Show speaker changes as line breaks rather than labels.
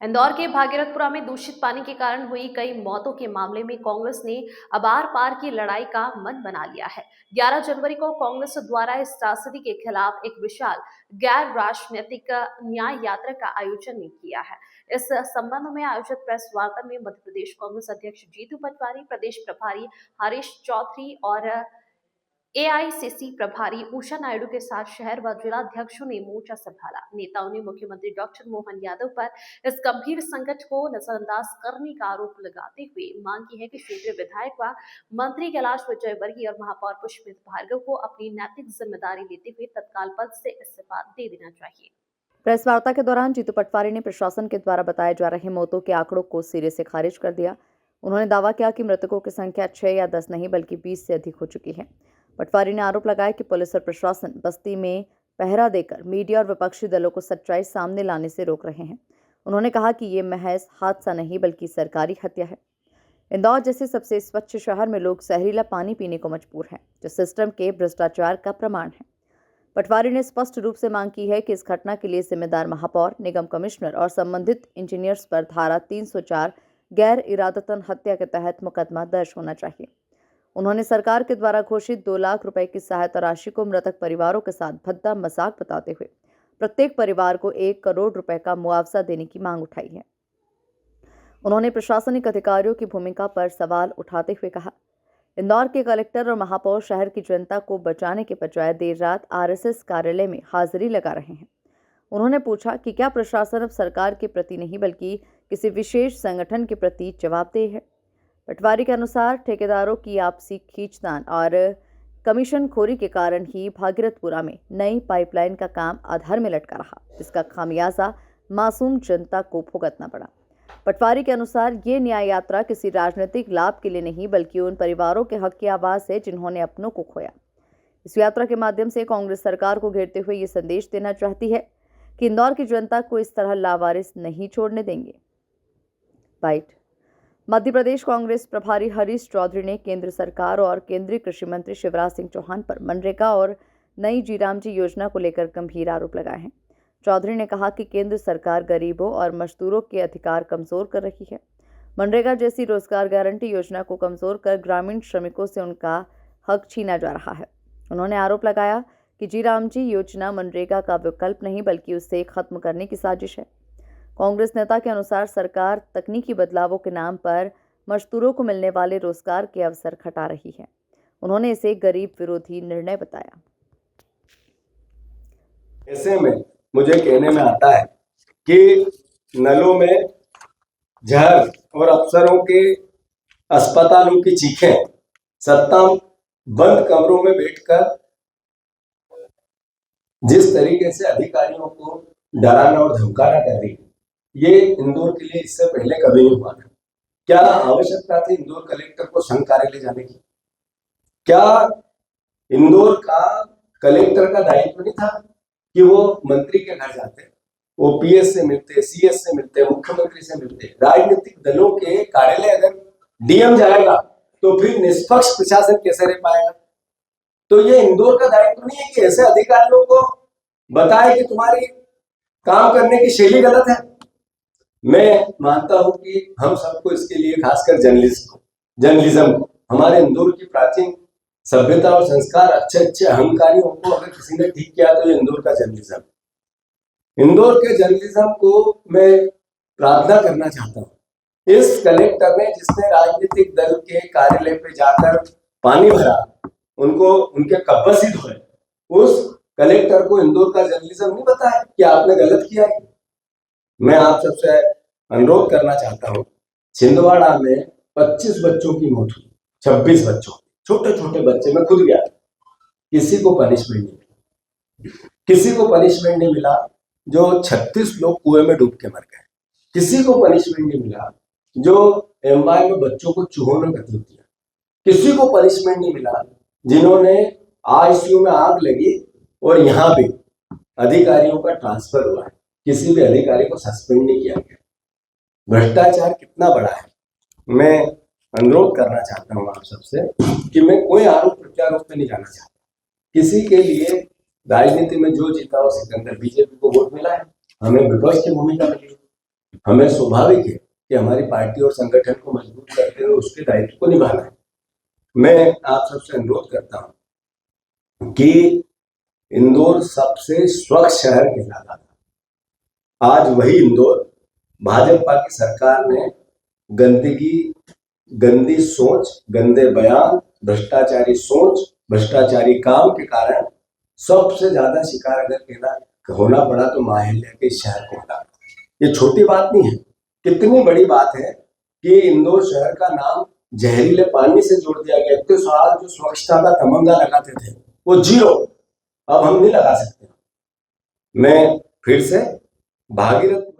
इंदौर के भागीरथपुरा में दूषित पानी के कारण हुई कई मौतों के मामले में कांग्रेस ने अब आर पार की लड़ाई का मन बना लिया है। 11 जनवरी को कांग्रेस द्वारा इस त्रासदी के खिलाफ एक विशाल गैर राजनीतिक न्याय यात्रा का आयोजन किया है। इस संबंध में आयोजित प्रेस वार्ता में मध्य प्रदेश कांग्रेस अध्यक्ष जीतू पटवारी, प्रदेश प्रभारी हरीश चौधरी और एआईसीसी प्रभारी उषा नायडू के साथ शहर व जिलाध्यक्षों ने मोर्चा संभाला। नेताओं ने मुख्यमंत्री डॉक्टर मोहन यादव पर इस गंभीर संकट को नजरअंदाज करने का आरोप लगाते हुए मांग की है कि क्षेत्रीय विधायक व मंत्री कैलाश विजयवर्गीय और महापौर पुष्पित भार्गव को अपनी नैतिक जिम्मेदारी लेते हुए तत्काल पद से इस्तीफा दे देना चाहिए।
प्रेस वार्ता के दौरान जीतू पटवारी ने प्रशासन के द्वारा बताए जा रहे मौतों के आंकड़ों को सिरे से खारिज कर दिया। उन्होंने दावा किया कि मृतकों की संख्या 6 या 10 नहीं बल्कि 20 से अधिक हो चुकी है। पटवारी ने आरोप लगाया कि पुलिस और प्रशासन बस्ती में पहरा देकर मीडिया और विपक्षी दलों को सच्चाई सामने लाने से रोक रहे हैं। उन्होंने कहा कि ये महज हादसा नहीं बल्कि सरकारी हत्या है। इंदौर जैसे सबसे स्वच्छ शहर में लोग जहरीला पानी पीने को मजबूर हैं, जो सिस्टम के भ्रष्टाचार का प्रमाण है। पटवारी ने स्पष्ट रूप से मांग की है कि इस घटना के लिए जिम्मेदार महापौर, निगम कमिश्नर और संबंधित इंजीनियर्स पर धारा 304 गैर इरादतन हत्या के तहत मुकदमा दर्ज होना चाहिए। उन्होंने सरकार के द्वारा घोषित 2 लाख रुपए की सहायता राशि को मृतक परिवारों के साथ भद्दा मजाक बताते हुए प्रत्येक परिवार को 1 करोड़ रुपए का मुआवजा देने की मांग उठाई है। उन्होंने प्रशासनिक अधिकारियों की भूमिका पर सवाल उठाते हुए कहा, इंदौर के कलेक्टर और महापौर शहर की जनता को बचाने के बजाय देर रात आरएसएस कार्यालय में हाजिरी लगा रहे हैं। उन्होंने पूछा कि क्या प्रशासन अब सरकार के प्रति नहीं बल्कि किसी विशेष संगठन के प्रति जवाबदेह है। पटवारी के अनुसार ठेकेदारों की आपसी खींचतान और कमीशनखोरी के कारण ही भागीरथपुरा में नई पाइपलाइन का काम आधार में लटका रहा, जिसका खामियाजा मासूम जनता को भुगतना पड़ा। पटवारी के अनुसार ये न्याय यात्रा किसी राजनीतिक लाभ के लिए नहीं बल्कि उन परिवारों के हक की आवाज़ है जिन्होंने अपनों को खोया। इस यात्रा के माध्यम से कांग्रेस सरकार को घेरते हुए ये संदेश देना चाहती है कि इंदौर की जनता को इस तरह लावारिस नहीं छोड़ने देंगे। बाइट। मध्य प्रदेश कांग्रेस प्रभारी हरीश चौधरी ने केंद्र सरकार और केंद्रीय कृषि मंत्री शिवराज सिंह चौहान पर मनरेगा और नई जीरामजी योजना को लेकर गंभीर आरोप लगाए हैं। चौधरी ने कहा कि केंद्र सरकार गरीबों और मजदूरों के अधिकार कमजोर कर रही है। मनरेगा जैसी रोजगार गारंटी योजना को कमजोर कर ग्रामीण श्रमिकों से उनका हक छीना जा रहा है। उन्होंने आरोप लगाया कि जीरामजी योजना मनरेगा का विकल्प नहीं बल्कि उसे खत्म करने की साजिश है। कांग्रेस नेता के अनुसार सरकार तकनीकी बदलावों के नाम पर मजदूरों को मिलने वाले रोजगार के अवसर घटा रही है। उन्होंने इसे गरीब विरोधी निर्णय बताया।
ऐसे में मुझे कहने में आता है कि नलों में जहर और अफसरों के अस्पतालों की चीखें, सत्ता बंद कमरों में बैठकर जिस तरीके से अधिकारियों को डराना और धमकाना कर रही है, ये इंदौर के लिए इससे पहले कभी नहीं हुआ था। क्या आवश्यकता थी इंदौर कलेक्टर को संघ कार्यालय जाने की? क्या इंदौर का कलेक्टर का दायित्व नहीं था कि वो मंत्री के घर जाते, ओपीएस से मिलते, सीएस से मिलते, मुख्यमंत्री से मिलते? राजनीतिक दलों के कार्यालय अगर डीएम जाएगा तो फिर निष्पक्ष प्रशासन कैसे रह पाएगा? तो ये इंदौर का दायित्व नहीं है कि ऐसे अधिकारियों को बताए कि तुम्हारी काम करने की शैली गलत है। मैं मानता हूं कि हम सबको इसके लिए, खासकर जर्नलिज्म, हमारे इंदौर की प्राचीन सभ्यता और संस्कार, अच्छे अहंकारियों को अगर किसी ने ठीक किया तो ये इंदौर का जर्नलिज्म। इंदौर के जर्नलिज्म को मैं प्रार्थना करना चाहता हूं। इस कलेक्टर ने, जिसने राजनीतिक दल के कार्यालय पे जाकर पानी भरा, उनको उनके कब्बसी धोए, उस कलेक्टर को इंदौर का जर्नलिज्म नहीं बताया कि आपने गलत किया है। मैं आप सबसे अनुरोध करना चाहता हूं, छिंदवाड़ा में 25 बच्चों की मौत हुई, 26 बच्चों, छोटे छोटे बच्चे, मैं खुद गया, किसी को पनिशमेंट नहीं मिला। किसी को पनिशमेंट नहीं मिला जो 36 लोग कुएं में डूब के मर गए। किसी को पनिशमेंट नहीं मिला जो एमवाई में बच्चों को चूहों ने कत्ल किया। किसी को पनिशमेंट नहीं मिला जिन्होंने आईसीयू में आग लगी और यहाँ पे अधिकारियों का ट्रांसफर हुआ है, किसी भी अधिकारी को सस्पेंड नहीं किया गया। भ्रष्टाचार कितना बड़ा है। मैं अनुरोध करना चाहता हूं आप सबसे कि मैं कोई आरोप प्रत्यारोप में नहीं जाना चाहता। किसी के लिए राजनीति में जो जीता हो सिकंदर, बीजेपी को वोट मिला है, हमें विपक्ष की भूमिका मिली, हमें स्वाभाविक है कि हमारी पार्टी और संगठन को मजबूत करते हुए उसके दायित्व को निभाना है। मैं आप सबसे अनुरोध करता हूं कि इंदौर सबसे स्वच्छ शहर कहलाता था। आज वही इंदौर भाजपा की सरकार ने गंदगी, गंदी सोच, गंदे बयान, भ्रष्टाचारी सोच, भ्रष्टाचारी काम के कारण सबसे ज्यादा शिकार अगर कहना होना पड़ा तो माहिल्या के शहर को होना। ये छोटी बात नहीं है, कितनी बड़ी बात है कि इंदौर शहर का नाम जहरीले पानी से जोड़ दिया गया। इतने साल जो स्वच्छता का तमंगा लगाते थे वो जीरो, अब हम नहीं लगा सकते। मैं फिर से भागीरथ